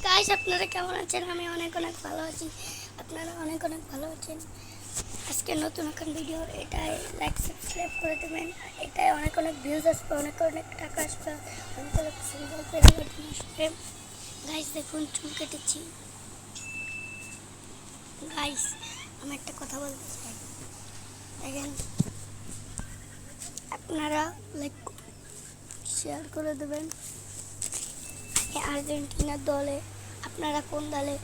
Guys আপনারা কেমন আছেন? আমি অনেক অনেক ভালো আছি। আপনারা অনেক অনেক ভালো আছেন। আজকে নতুন একটা ভিডিও, এটাই লাইক সাবস্ক্রাইব করে দেবেন। এটাই অনেক অনেক ভিউজ আসবে, অনেক অনেক টাকা আসবে, অনেক অনেক সিঙ্গেল পেরাবার্থন আসবে। গাইস দেখুন চুল কেটেছি। গাইস আমি একটা কথা বলতে চাই, দেখেন আপনারা লাইক শেয়ার করে দেবেন। আর্জেন্টিনার দলে আপনারা কোন দলে,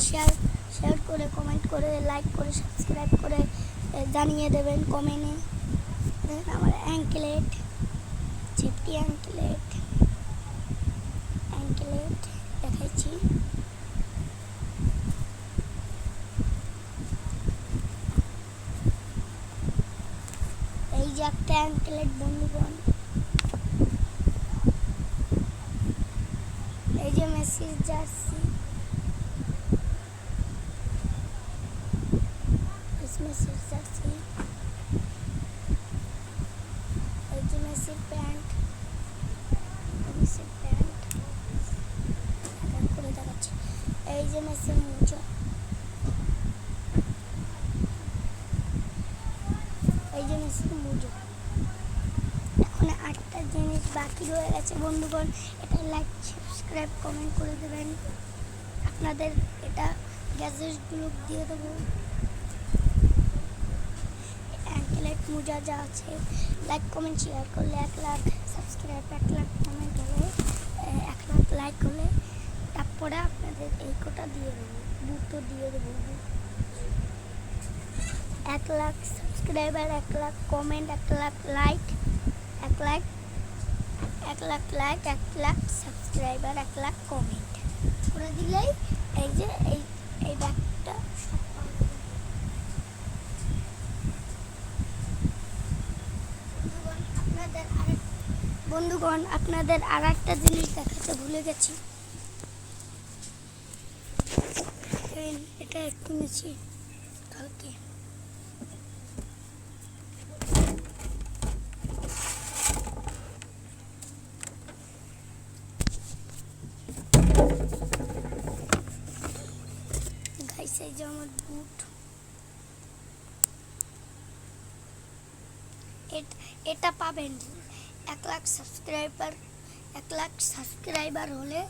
শেয়ার শেয়ার করে কমেন্ট করে লাইক করে সাবস্ক্রাইব করে জানিয়ে দেবেন কমেন্টে। দেখেন আমার অ্যাঙ্কেলেট, সেফটি অ্যাঙ্কেলেট অ্যাঙ্কেলেট দেখাচ্ছি। এই যে একটা অ্যাঙ্কেলেট বন্ধুগণ, এই যে মেসির জার্সি, মেসির জার্সি, এই যে মেসির প্যান্ট, মেসির প্যান্ট করে দেখাচ্ছি। এই যে মেসির মোজা, এই যে মেসির মোজা। এখন আটটা জিনিস বাকি রয়ে গেছে বন্ধুগণ, এটা লাইক সাবস্ক্রাইব কমেন্ট করে দেবেন। আপনাদের এটা গ্যাজেটগুলো দিয়ে দেবো। অ্যাঙ্কেলেট মোজা যা আছে, লাইক কমেন্ট শেয়ার করলে 1,00,000 সাবস্ক্রাইব, 1,00,000 কমেন্ট হলে, 1,00,000 লাইক হলে তারপরে আপনাদের এই কোটা দিয়ে দেবো, দুটো দিয়ে দেবো। 1,00,000 subscriber, 1,00,000 comment, 1,00,000 like, 1,00,000 1,00,000 like, 1,00,000 subscriber, 1,00,000 comment করে দিলেই এই যে এই ব্যাগটা বন্ধুগণ আপনাদের আর একটা জিনিস দেখাতে ভুলে গেছি। এটা কিনেছি কালকে। গাইস এই যে আমার বুট, এটা পাবেন 1,00,000 সাবস্ক্রাইবার, 1,00,000 সাবস্ক্রাইবার হলে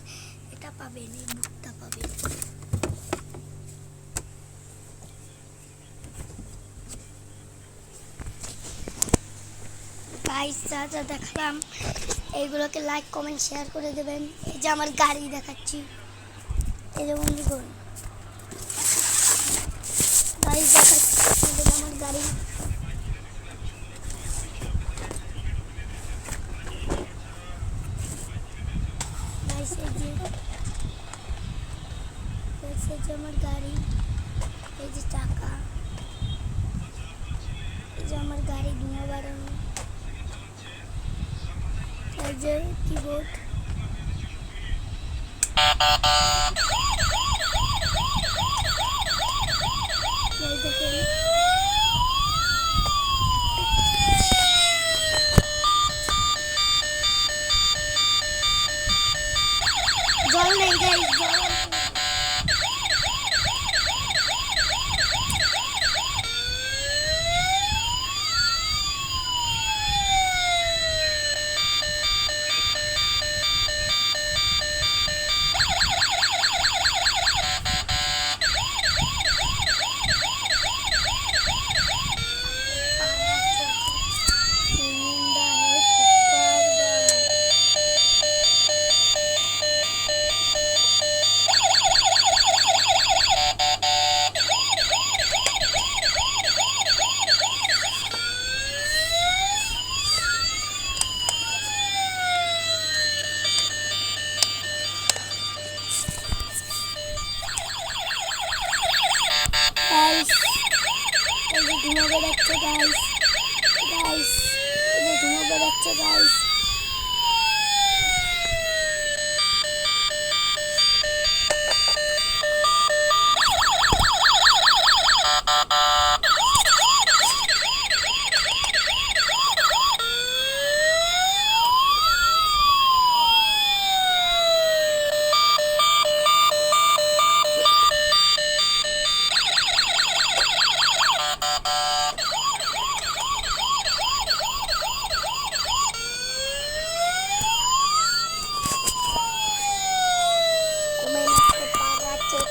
এটা পাবেন, এই বুকটা পাবেন। গাইস যা যা দেখালাম এইগুলোকে লাইক কমেন্ট শেয়ার করে দেবেন। এই যে আমার গাড়ি দেখাচ্ছি, এই যে বন্ধুগণ গাড়ি দেখাচ্ছি আমার গাড়ি। গাইস এই যে আমার গাড়ি, এই যে চাকা, এই যে আমার গাড়ি ধোঁয়া বাড়ানো, এই যে কিবোর্ড, এই দেখেন জল নেই গাইস, জল গাইস, এই যে ধোঁয়া বেরোচ্ছে গাইস, গাইস এই যে ধোঁয়া বেরোচ্ছে গাইস।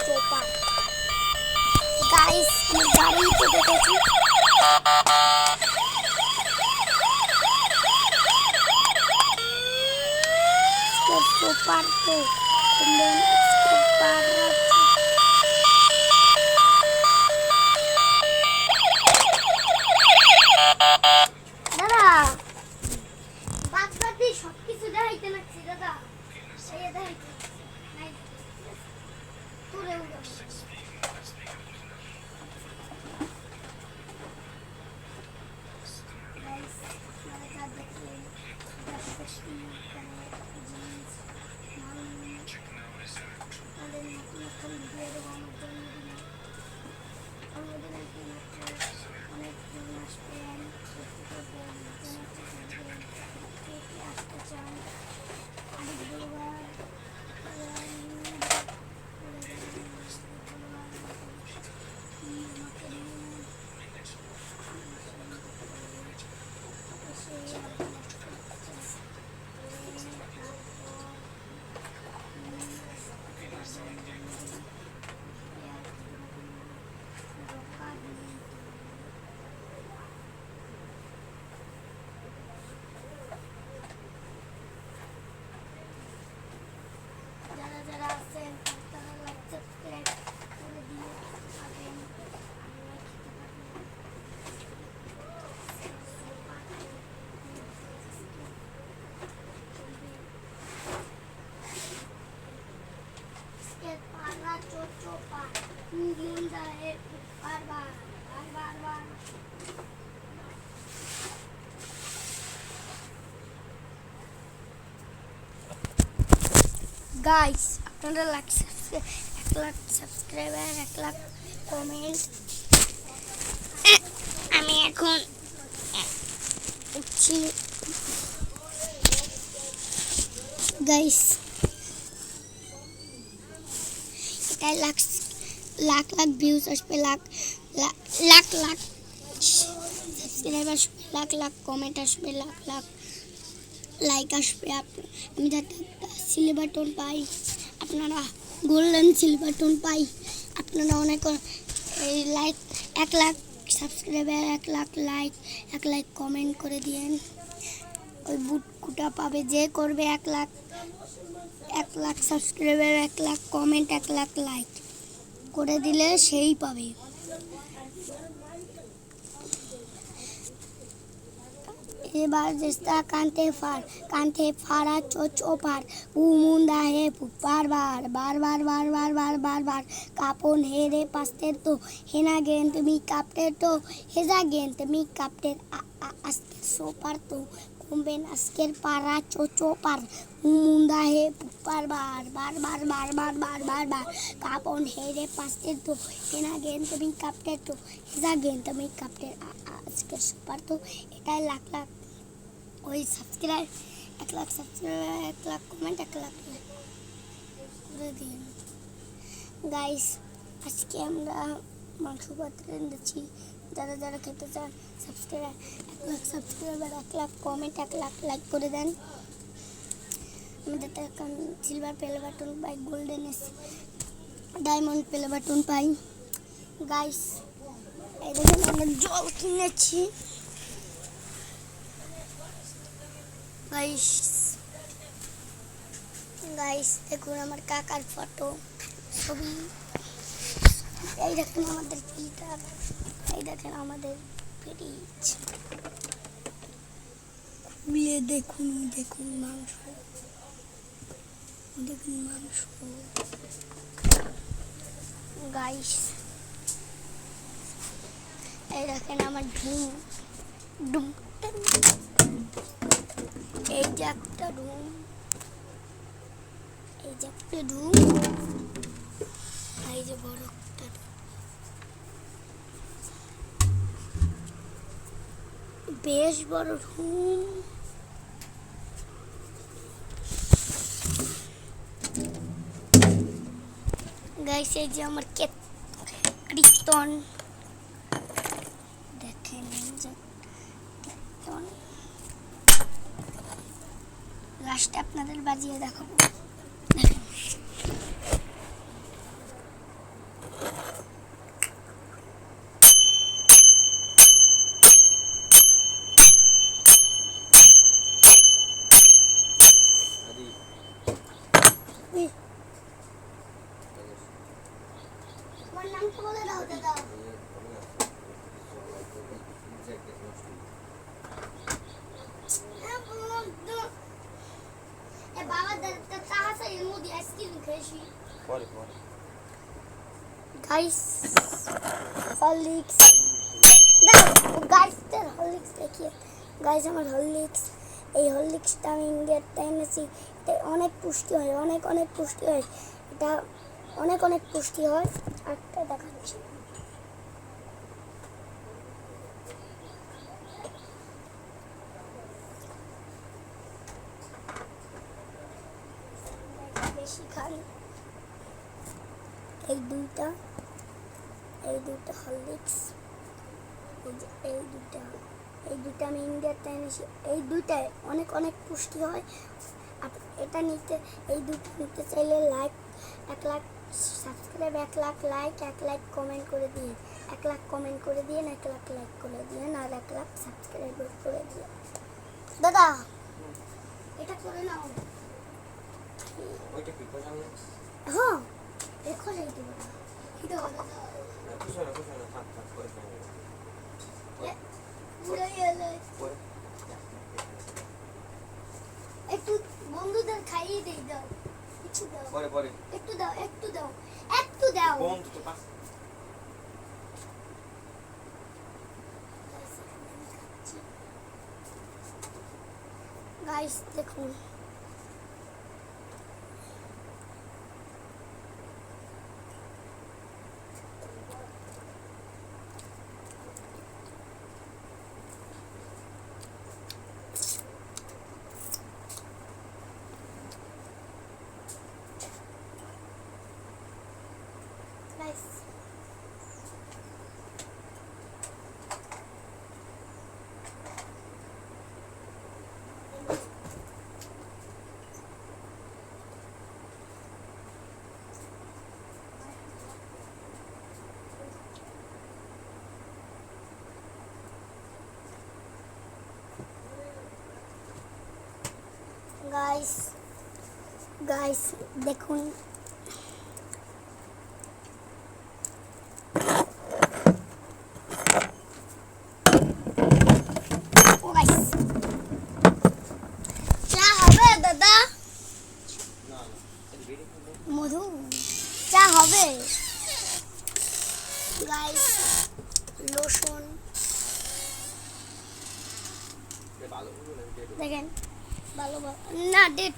চোপার। গাইস আমি গাড়ি তো দেখেছি। চোপার তো চোপার দাদা বাদ দিয়ে সবকিছু দেখাইতে লাগছি দাদা। এই দেখাইতে তুলে উঠে গাইস আপনারা 1,00,000 সাবস্ক্রাইবার 1,00,000 কমেন্ট। আমি এখন উঠছি গাইস। এটাই লাখ লাখ ভিউজ আসবে, লাখ সাবস্ক্রাইবার আসবে, লাখ কমেন্ট আসবে, লাখ লাইক আসবে। আমি যাতে সিলভার টোন পাই, আপনারা গোল্ডেন সিলভার টোন পাই, আপনারা অনেক এই লাইক 1,00,000 সাবস্ক্রাইবার 1,00,000 লাইক 1,00,000 কমেন্ট করে দিয়েন। ওই বুটকুটা পাবে যে করবে 1,00,000 সাবস্ক্রাইবার 1,00,000 কমেন্ট 1,00,000 লাইক করে দিলে সেই পাবে। এবার যেটা কান্তে ফারা চোপার মুন্দা হে বার কাপন হে রে পাস্তের তো হেনা গেন তুমি কাপটের তো হেজা গেন তুমি কাপটের আজকের সোপার তো কমবেন আজকের পারা চোপার মুন্দা হে বার কাপন হে রে পাস্তের তো হেনা গেন তুমি কাপটের তো হেজা গেন তুমি কাপটের আজকের সোপার তো। এটাই লাখ ওই সাবস্ক্রাইব 1,00,000 সাবস্ক্রাইবার 1,00,000 কমেন্ট 1,00,000 লাইক করে দিন গাইস। আজকে আমরা মাংস পাত্রে এনেছি, যারা খেতে চান সাবস্ক্রাইব 1,00,000 সাবস্ক্রাইবার 1,00,000 কমেন্ট 1,00,000 লাইক করে দেন। আমাদের এখন সিলভার প্লে বাটন পাই, গোল্ডেন ডায়মন্ড প্লে বাটন পাই গাইস। এই দেখুন আমরা জল কিনেছি গাইস দেখুন আমার কাকার ফটো ছবি। এই দেখুন আমাদের ফিল্টার, এই দেখেন আমাদের ফ্রিজ, খুলে দেখুন মাংস গাইস। এই দেখেন আমার ডুম এই যে একটা রুম, এই যে বড় একটা বেশ বড় রুম। গাইস এই যে আমার কীর্তন দেখেন, লাস্টে আপনাদের বাজিয়ে দেখাবো। তোমার নামটা বলে দাও দাদা। এ বাবা দাদা তাহাসা এর মধ্যে আইসক্রিম খেয়েছি পরে গাইস হরলিক্স দেখো গাইসদের হরলিক্স দেখিয়ে গাইস আমার হরলিক্স এই হরলিক্সটা আমি ইন্ডিয়াতে এনেছি এটা অনেক পুষ্টি হয় অনেক অনেক পুষ্টি হয় এটা অনেক অনেক পুষ্টি হয় একটা দেখাচ্ছি বেশি খান এই দুইটা হরলিক্স এই দুইটা আমি ইন্ডিয়াতে এনেছি এই দুইটায় অনেক অনেক পুষ্টি হয় এটা নিতে এই দুটো নিতে চাইলে like 1 lakh subscribe 1 lakh like 1 lakh comment করে দিন 1 লাখ কমেন্ট করে দিন 1 লাখ লাইক করে দিন আর 1 লাখ সাবস্ক্রাইব করে দিন দাদা এটা করে নাও ওইটা কি কোথায় হ্যাঁ দেখো যাই দিব এটা দাদা কুশলা থাক করে একটু বন্ধুদের খাইয়ে দেই দাও একটু দাও পরে একটু দাও বন্ধু তো পাস গাইস দেখুন guys গাইস দেখুন চা হবে দাদা মধু চা হবে গাইস লোশন দেখেন ভালো না ডেট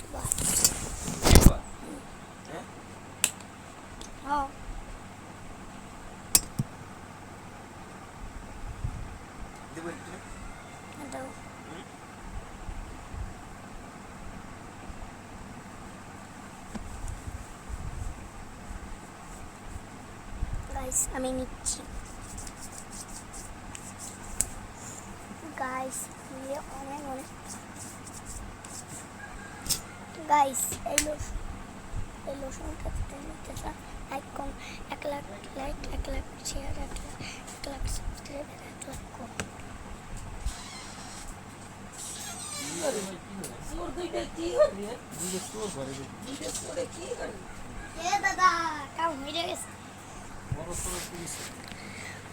হ্যাঁ দাও গাইস আমি নিচ্ছি গাইস ये অনেক অনেক গাইস এই লোশনটা নিতে চান লাইক কম 1 lakh like 1 lakh share 1 lakh subscribe 1 lakh comment দাদা কাম হয়ে গেছে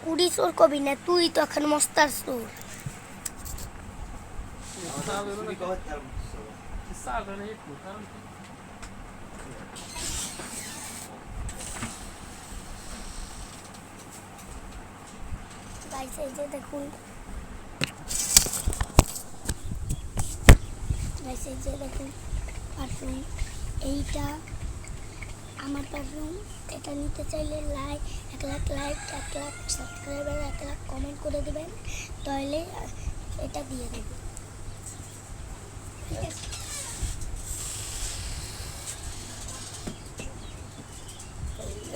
কুড়ি চোর কবি না তুই তো এখন মস্তার চোর গাইস এই যে দেখুন গাইস এই যে দেখুন পারফিউম এইটা আমার পারফিউম এটা নিতে চাইলে like 1 lakh like 1 lakh subscriber 1 lakh comment করে দেবেন তাহলে এটা দিয়ে দেব ঠিক আছে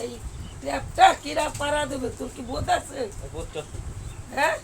এই ট্যাপটা কিরা পারা দেবে তোর কি বোধ আছে বোধ হ্যাঁ